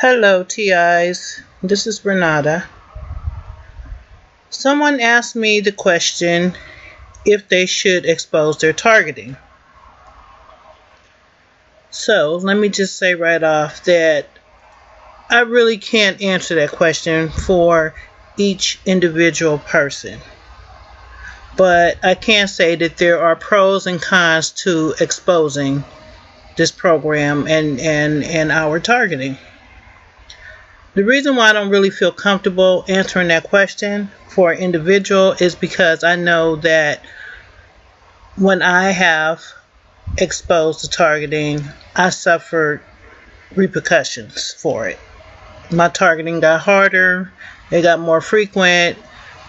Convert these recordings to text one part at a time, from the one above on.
Hello, TIs. This is Renata. Someone asked me the question if they should expose their targeting. So let me just say right off that I really can't answer that question for each individual person. But I can say that there are pros and cons to exposing this program and our targeting. The reason why I don't really feel comfortable answering that question for an individual is because I know that when I have exposed to targeting, I suffered repercussions for it. My targeting got harder, it got more frequent,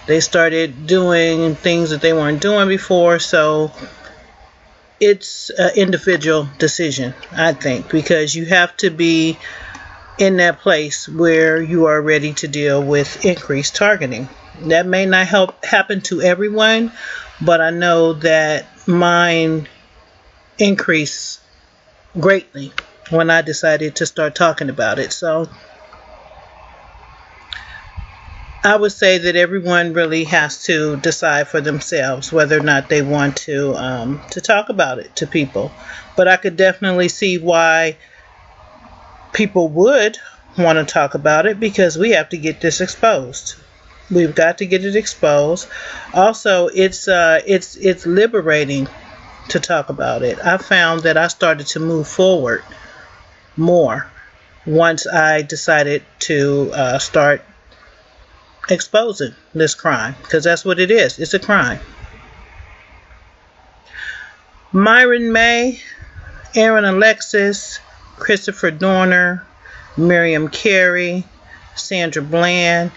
they started doing things that they weren't doing before, so it's an individual decision, I think, because you have to be in that place where you are ready to deal with increased targeting. That may not happen to everyone, but I know that mine increased greatly when I decided to start talking about it. So I would say that everyone really has to decide for themselves whether or not they want to talk about it to people. But I could definitely see why people would want to talk about it, because we have to get this exposed. We've got to get it exposed. Also, it's liberating to talk about it. I found that I started to move forward more once I decided to start exposing this crime, because that's what it is. It's a crime. Myron May, Aaron Alexis, Christopher Dorner, Miriam Carey, Sandra Bland,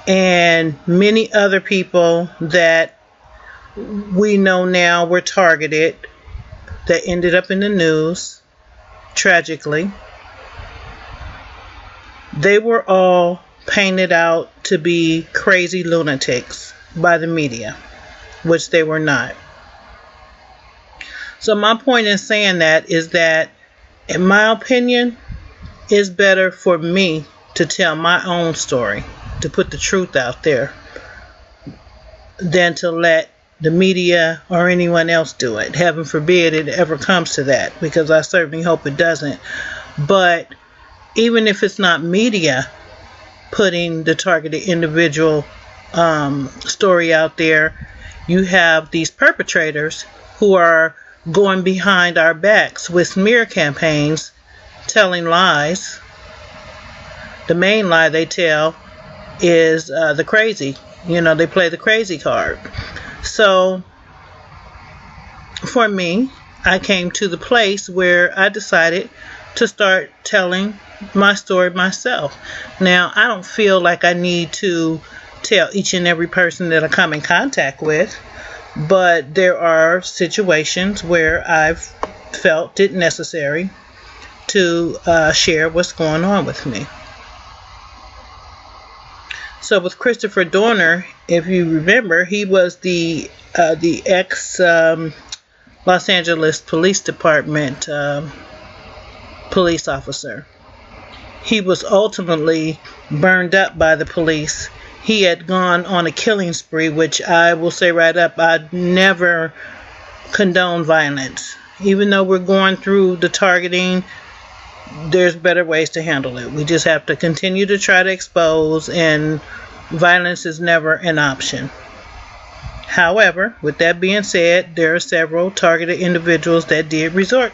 and many other people that we know now were targeted that ended up in the news, tragically. They were all painted out to be crazy lunatics by the media, which they were not. So my point in saying that is that, in my opinion, it's better for me to tell my own story, to put the truth out there, than to let the media or anyone else do it. Heaven forbid it ever comes to that, because I certainly hope it doesn't. But even if it's not media putting the targeted individual story out there, you have these perpetrators who are going behind our backs with smear campaigns, telling lies. The main lie they tell is the crazy. They play the crazy card. So for me, I came to the place where I decided to start telling my story myself. Now, I don't feel like I need to tell each and every person that I come in contact with, but there are situations where I've felt it necessary to share what's going on with me. So with Christopher Dorner, if you remember, he was the ex Los Angeles Police Department police officer. He was ultimately burned up by the police. He had gone on a killing spree, which I will say right up, I'd never condone violence. Even though we're going through the targeting, there's better ways to handle it. We just have to continue to try to expose, and violence is never an option. However, with that being said, there are several targeted individuals that did resort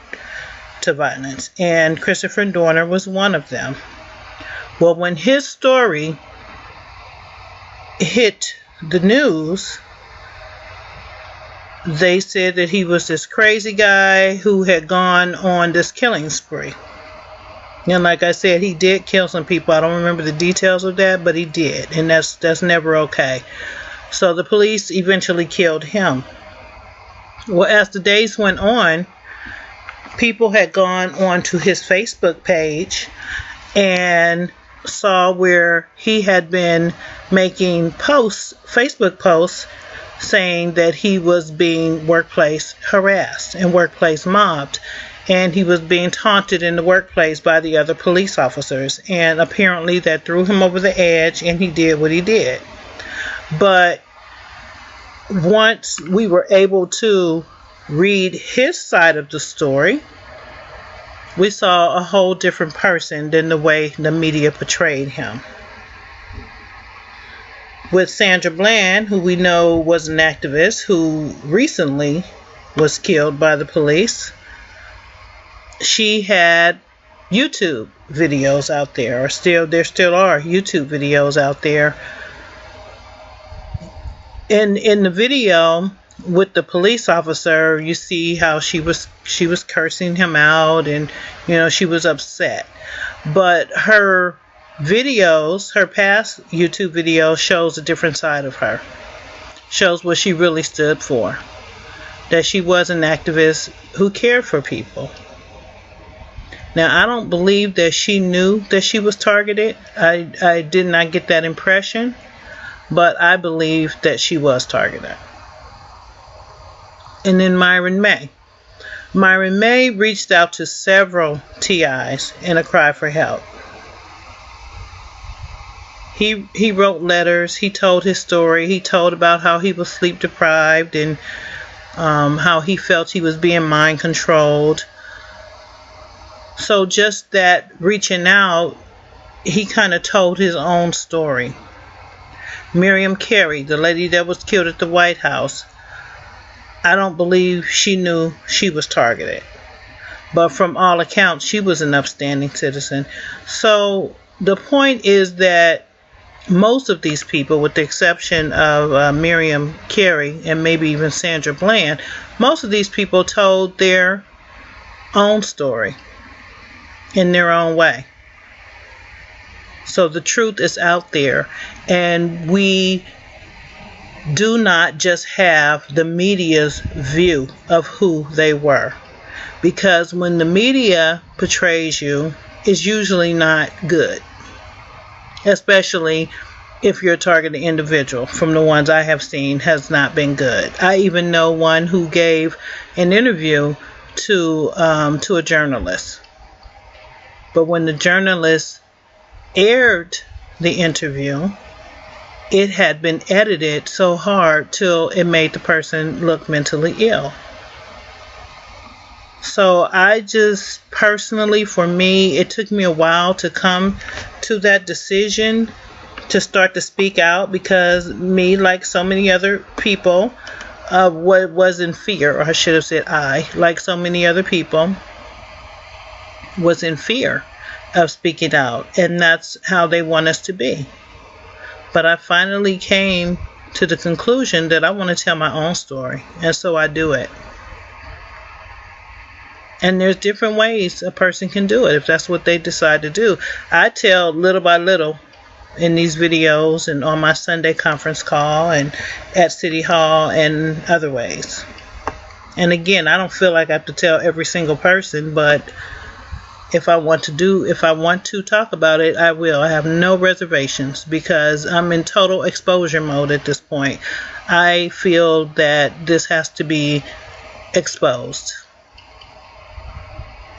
to violence, and Christopher Dorner was one of them. Well, when his story hit the news, they said that he was this crazy guy who had gone on this killing spree. And like I said, he did kill some people. I don't remember the details of that, but he did, and that's never okay. So the police eventually killed him. Well, as the days went on, people had gone onto his Facebook page and saw where he had been making Facebook posts, saying that he was being workplace harassed and workplace mobbed. and he was being taunted in the workplace by the other police officers, and apparently that threw him over the edge, and he did what he did. But once we were able to read his side of the story, we saw a whole different person than the way the media portrayed him. With Sandra Bland, who we know was an activist who recently was killed by the police, she had YouTube videos out there, or there still are YouTube videos out there. In the video with the police officer, you see how she was cursing him out, and she was upset. But her videos, her past YouTube videos, shows a different side of her. Shows what she really stood for. That she was an activist who cared for people. Now, I don't believe that she knew that she was targeted. I did not get that impression, but I believe that she was targeted. And then Myron May. Myron May reached out to several TIs in a cry for help. He wrote letters. He told his story. He told about how he was sleep deprived and how he felt he was being mind controlled. So just that reaching out, he kind of told his own story. Miriam Carey, the lady that was killed at the White House, I don't believe she knew she was targeted. But from all accounts, she was an upstanding citizen. So the point is that most of these people, with the exception of Miriam Carey and maybe even Sandra Bland, most of these people told their own story in their own way. So the truth is out there, and we do not just have the media's view of who they were. Because when the media portrays you, it's usually not good. Especially if you're a targeted individual. From the ones I have seen, has not been good. I even know one who gave an interview to a journalist. But when the journalist aired the interview, it had been edited so hard till it made the person look mentally ill. So I just personally, for me, it took me a while to come to that decision to start to speak out, because me, like so many other people, was in fear, or I should have said I, like so many other people, was in fear of speaking out, and that's how they want us to be. But I finally came to the conclusion that I want to tell my own story, and so I do it. And there's different ways a person can do it if that's what they decide to do. I tell little by little in these videos and on my Sunday conference call and at City Hall and other ways. And again, I don't feel like I have to tell every single person, but if I want to talk about it, I will. I have no reservations, because I'm in total exposure mode at this point. I feel that this has to be exposed.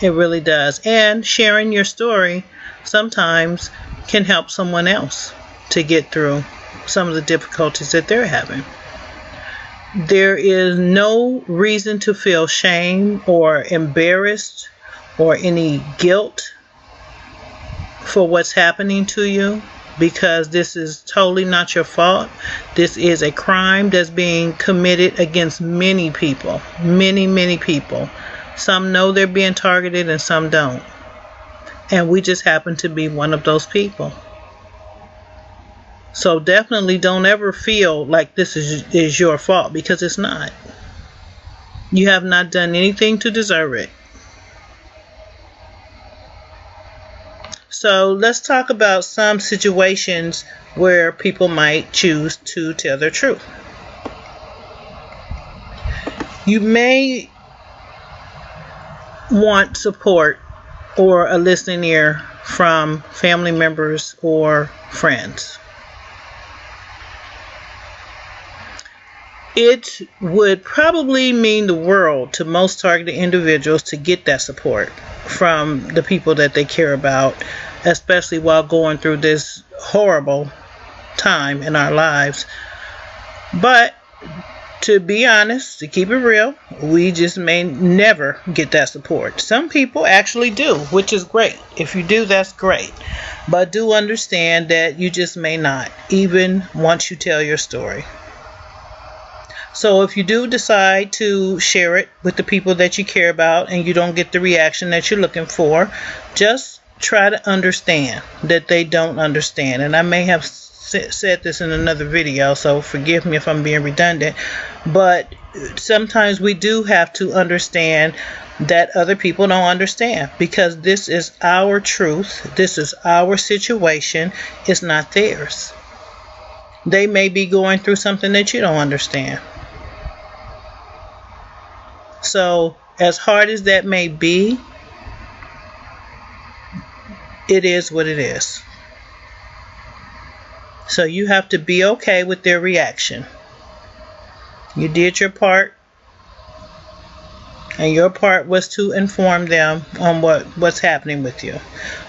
It really does. And sharing your story sometimes can help someone else to get through some of the difficulties that they're having. There is no reason to feel shame or embarrassed or any guilt for what's happening to you, because this is totally not your fault. This is a crime that's being committed against many people, many people. Some know they're being targeted and some don't. And we just happen to be one of those people. So definitely don't ever feel like this is your fault, because it's not. You have not done anything to deserve it. So let's talk about some situations where people might choose to tell their truth. You may want support or a listening ear from family members or friends. it would probably mean the world to most targeted individuals to get that support from the people that they care about, especially while going through this horrible time in our lives. But to be honest, to keep it real, we just may never get that support. Some people actually do, which is great. If you do, that's great. But do understand that you just may not, even once you tell your story. So if you do decide to share it with the people that you care about and you don't get the reaction that you're looking for, just try to understand that they don't understand. And I may have said this in another video, so forgive me if I'm being redundant, but sometimes we do have to understand that other people don't understand, because this is our truth, this is our situation, it's not theirs. They may be going through something that you don't understand. So as hard as that may be, it is what it is. So you have to be okay with their reaction. You did your part, and your part was to inform them on what's happening with you.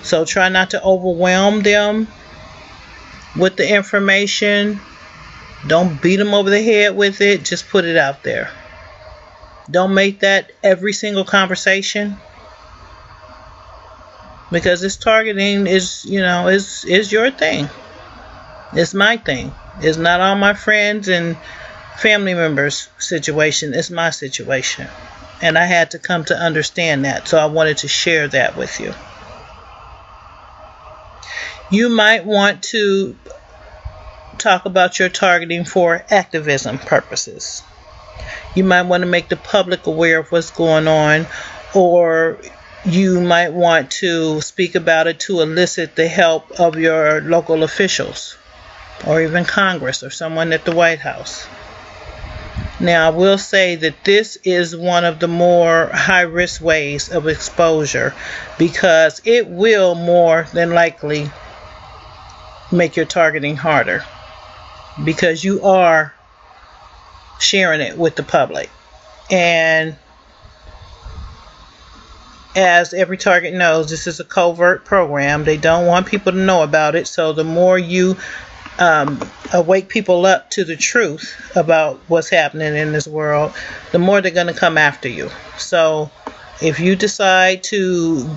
So try not to overwhelm them with the information. Don't beat them over the head with it. Just put it out there. Don't make that every single conversation, because this targeting is your thing. It's my thing. It's not all my friends and family members' situation. It's my situation. And I had to come to understand that. So I wanted to share that with you. You might want to talk about your targeting for activism purposes. You might want to make the public aware of what's going on, or you might want to speak about it to elicit the help of your local officials, or even Congress, or someone at the White House. Now, I will say that this is one of the more high-risk ways of exposure, because it will more than likely make your targeting harder, because you are sharing it with the public. And as every target knows, this is a covert program. They don't want people to know about it. So the more you wake people up to the truth about what's happening in this world, the more they're going to come after you. So if you decide to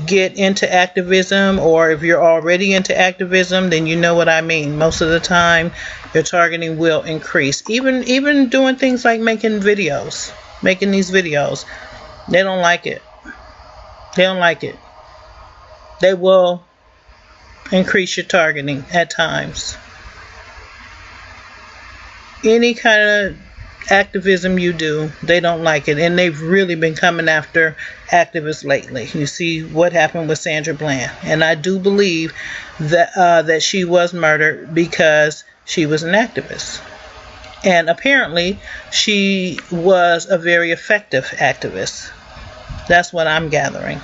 get into activism, or if you're already into activism, then you know what I mean. Most of the time, your targeting will increase. Even doing things like making these videos, they don't like it. They don't like it. They will increase your targeting at times. Any kind of activism you do, they don't like it, and they've really been coming after activists lately. You see what happened with Sandra Bland, and I do believe that she was murdered because she was an activist, and apparently she was a very effective activist. That's what I'm gathering.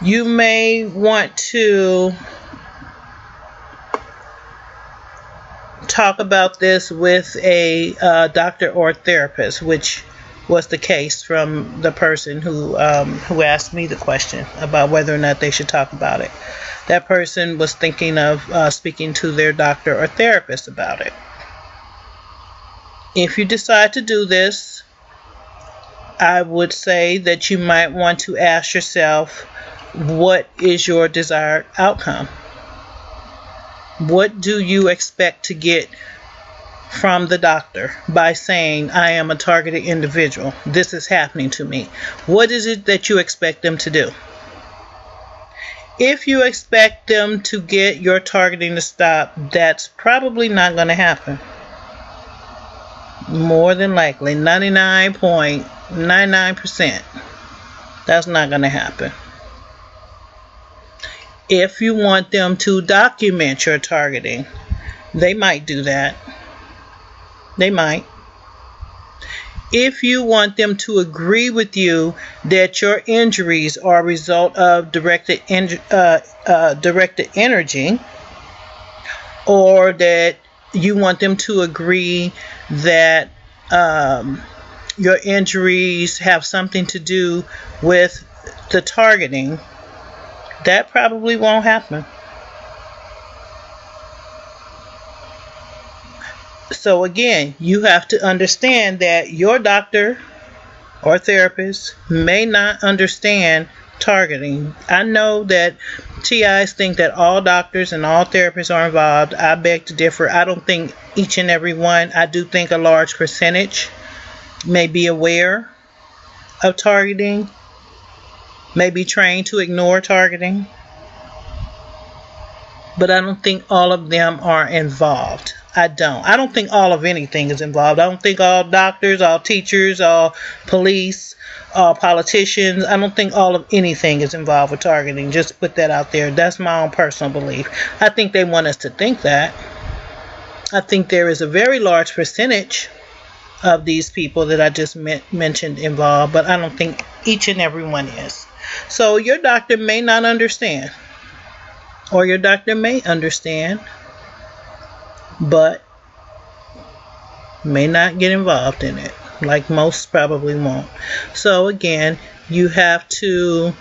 You may want to talk about this with a doctor or therapist, which was the case from the person who asked me the question about whether or not they should talk about it. That person was thinking of speaking to their doctor or therapist about it. If you decide to do this, I would say that you might want to ask yourself, what is your desired outcome? What do you expect to get from the doctor by saying, I am a targeted individual, this is happening to me? What is it that you expect them to do? If you expect them to get your targeting to stop, that's probably not going to happen. More than likely, 99.99%, that's not going to happen. If you want them to document your targeting, they might do that. They might. If you want them to agree with you that your injuries are a result of directed energy, or that you want them to agree that your injuries have something to do with the targeting, that probably won't happen. So again, you have to understand that your doctor or therapist may not understand targeting. I know that TIs think that all doctors and all therapists are involved. I beg to differ. I don't think each and every one. I do think a large percentage may be aware of targeting, may be trained to ignore targeting, but I don't think all of them are involved. I don't think all of anything is involved. I don't think all doctors, all teachers, all police, all politicians, I don't think all of anything is involved with targeting. Just to put that out there. That's my own personal belief. I think they want us to think that. I think there is a very large percentage of these people that I just mentioned involved, but I don't think each and every one is. So your doctor may not understand, or your doctor may understand, but may not get involved in it, like most probably won't. So again, you have to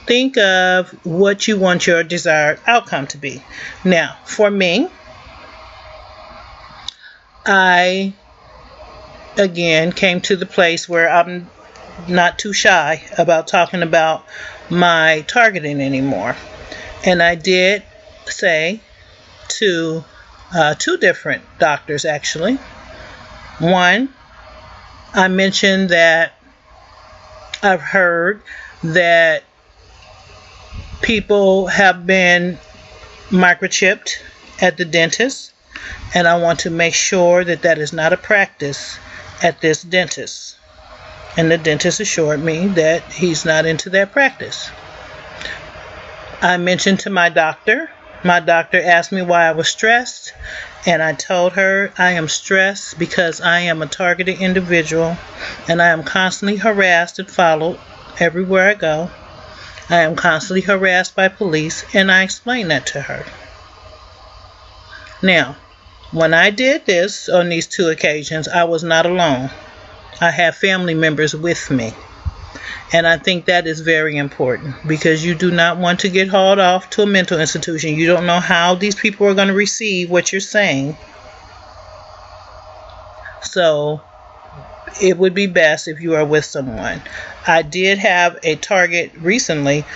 think of what you want your desired outcome to be. Now, for me, I again came to the place where I'm not too shy about talking about my targeting anymore. And I did say to two different doctors, actually. One, I mentioned that I've heard that people have been microchipped at the dentist, and I want to make sure that that is not a practice at this dentist. And the dentist assured me that he's not into that practice. I mentioned to my doctor asked me why I was stressed, and I told her I am stressed because I am a targeted individual and I am constantly harassed and followed everywhere I go. I am constantly harassed by police, and I explained that to her. Now, when I did this on these two occasions, I was not alone. I had family members with me. And I think that is very important, because you do not want to get hauled off to a mental institution. You don't know how these people are going to receive what you're saying. So it would be best if you are with someone. I did have a target recently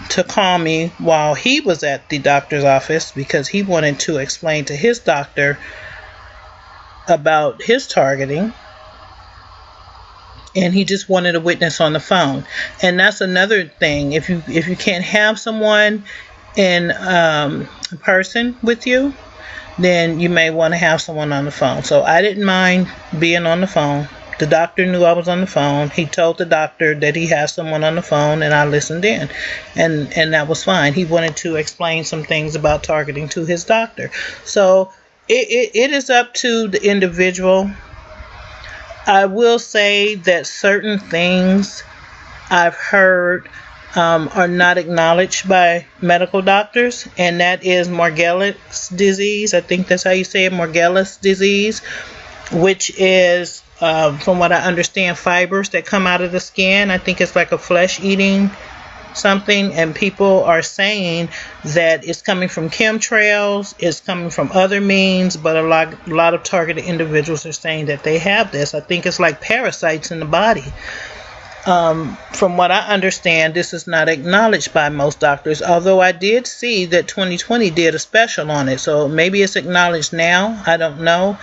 to call me while he was at the doctor's office, because he wanted to explain to his doctor about his targeting. And he just wanted a witness on the phone. And that's another thing. If you can't have someone in person with you, then you may want to have someone on the phone. So I didn't mind being on the phone. The doctor knew I was on the phone. He told the doctor that he has someone on the phone, and I listened in. And that was fine. He wanted to explain some things about targeting to his doctor. So it is up to the individual. I will say that certain things I've heard are not acknowledged by medical doctors, and that is Morgellons disease. I think that's how you say it, Morgellons disease, which is, from what I understand, fibers that come out of the skin. I think it's like a flesh-eating something, and people are saying that it's coming from chemtrails, it's coming from other means, but a lot of targeted individuals are saying that they have this. I think it's like parasites in the body. From what I understand, this is not acknowledged by most doctors, although I did see that 2020 did a special on it, so maybe it's acknowledged now. I don't know,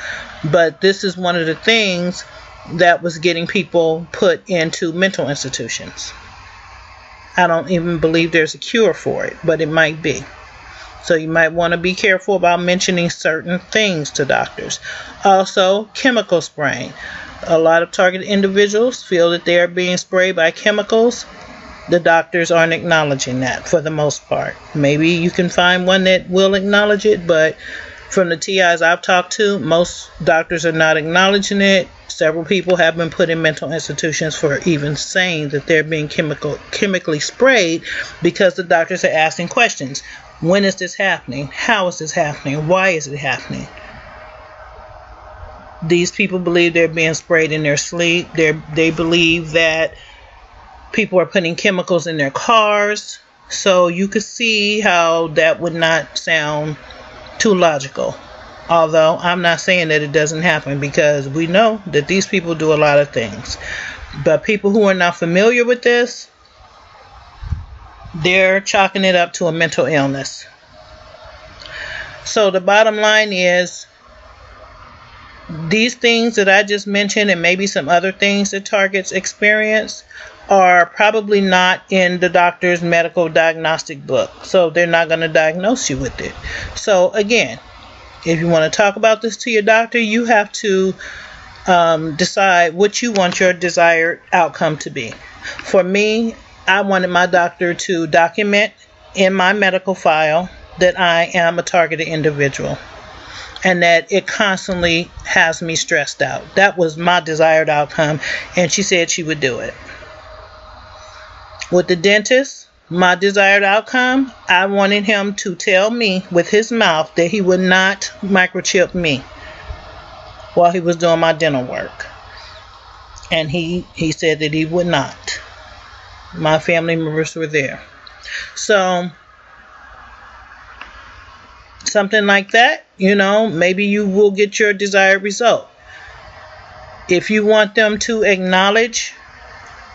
but this is one of the things that was getting people put into mental institutions. I don't even believe there's a cure for it, but it might be. So you might want to be careful about mentioning certain things to doctors. Also, chemical spraying. A lot of targeted individuals feel that they are being sprayed by chemicals. The doctors aren't acknowledging that for the most part. Maybe you can find one that will acknowledge it, but from the TIs I've talked to, most doctors are not acknowledging it. Several people have been put in mental institutions for even saying that they're being chemically sprayed, because the doctors are asking questions. When is this happening? How is this happening? Why is it happening? These people believe they're being sprayed in their sleep. They believe that people are putting chemicals in their cars. So you could see how that would not sound too logical. Although I'm not saying that it doesn't happen, because we know that these people do a lot of things. But people who are not familiar with this, they're chalking it up to a mental illness. So the bottom line is, these things that I just mentioned, and maybe some other things that targets experience, are probably not in the doctor's medical diagnostic book. So they're not going to diagnose you with it. So again, if you want to talk about this to your doctor, you have to decide what you want your desired outcome to be. For me, I wanted my doctor to document in my medical file that I am a targeted individual, and that it constantly has me stressed out. That was my desired outcome, and she said she would do it. With the dentist, my desired outcome, I wanted him to tell me with his mouth that he would not microchip me while he was doing my dental work. And he said that he would not. My family members were there. So something like that, maybe you will get your desired result. If you want them to acknowledge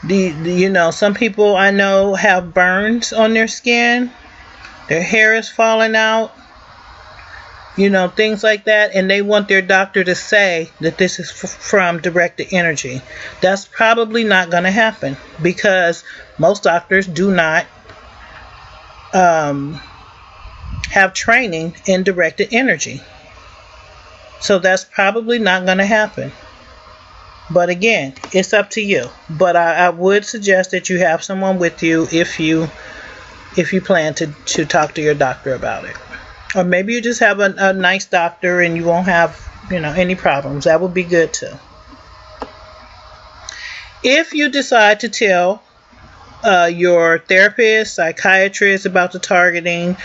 some people I know have burns on their skin, their hair is falling out, things like that, and they want their doctor to say that this is from directed energy. That's probably not going to happen, because most doctors do not have training in directed energy. So that's probably not going to happen. But again, it's up to you. But I would suggest that you have someone with you if you plan to talk to your doctor about it. Or maybe you just have a nice doctor and you won't have any problems. That would be good too. If you decide to tell your therapist, psychiatrist about the targeting,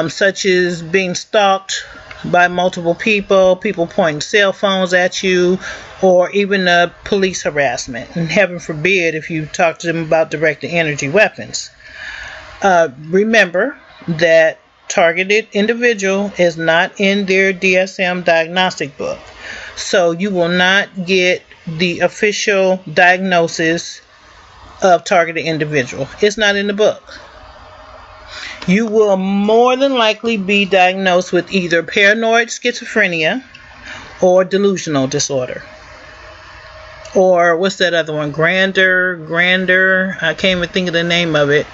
such as being stalked by multiple people pointing cell phones at you, or even police harassment, and heaven forbid if you talk to them about directed energy weapons. Remember that targeted individual is not in their DSM diagnostic book. So you will not get the official diagnosis of targeted individual. It's not in the book. You will more than likely be diagnosed with either paranoid schizophrenia or delusional disorder. Or what's that other one? Grander. I can't even think of the name of it.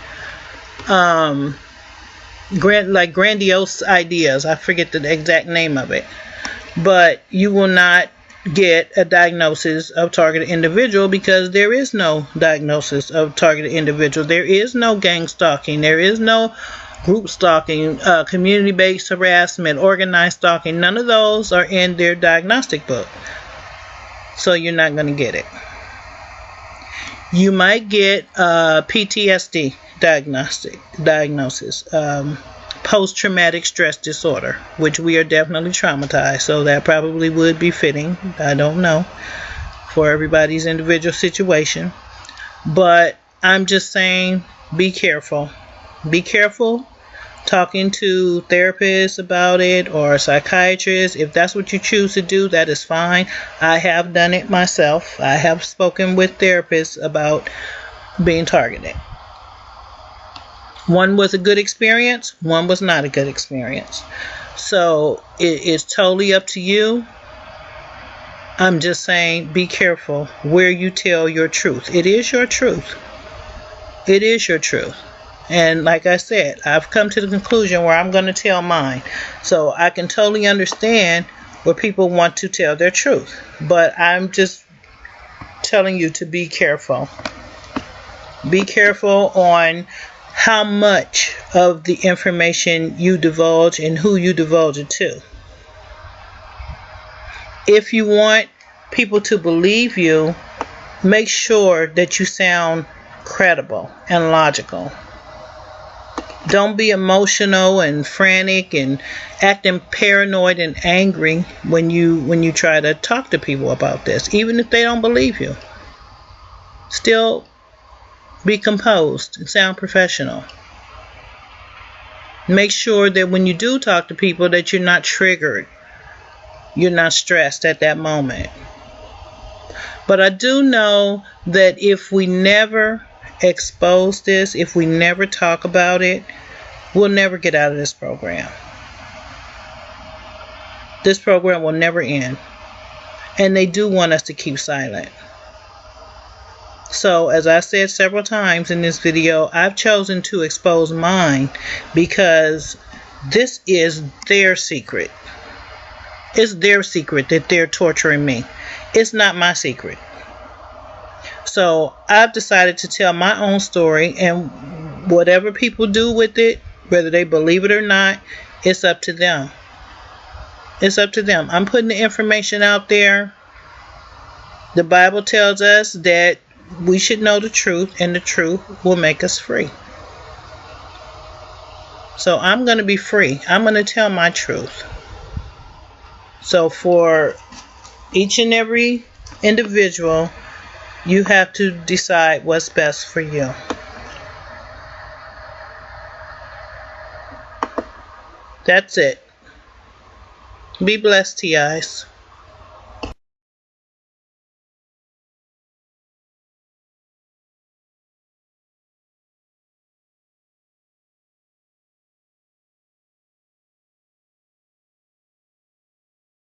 Grandiose ideas. I forget the exact name of it. But you will not get a diagnosis of targeted individual, because there is no diagnosis of targeted individual. There is no gang stalking. There is no group stalking, community-based harassment, organized stalking. None of those are in their diagnostic book. So you're not going to get it. You might get PTSD diagnosis, post-traumatic stress disorder, which we are definitely traumatized. So that probably would be fitting. I don't know, for everybody's individual situation. But I'm just saying, be careful. Be careful talking to therapists about it, or a psychiatrist. If that's what you choose to do, that is fine. I have done it myself. I have spoken with therapists about being targeted. One was a good experience, one was not a good experience. So it is totally up to you. I'm just saying, be careful where you tell your truth. It is your truth. It is your truth. And like I said, I've come to the conclusion where I'm going to tell mine. So I can totally understand where people want to tell their truth. But I'm just telling you to be careful. Be careful on how much of the information you divulge and who you divulge it to. If you want people to believe you, make sure that you sound credible and logical. Don't be emotional and frantic and acting paranoid and angry when you try to talk to people about this, even if they don't believe you. Still be composed and sound professional. Make sure that when you do talk to people that you're not triggered. You're not stressed at that moment. But I do know that if we never expose this, if we never talk about it, we'll never get out of this program. This program will never end. And they do want us to keep silent. So, as I said several times in this video, I've chosen to expose mine because this is their secret. It's their secret that they're torturing me. It's not my secret. So, I've decided to tell my own story, and whatever people do with it, whether they believe it or not, it's up to them. It's up to them. I'm putting the information out there. The Bible tells us that we should know the truth, and the truth will make us free. So I'm going to be free. I'm going to tell my truth. So for each and every individual, you have to decide what's best for you. That's it. Be blessed, TIs.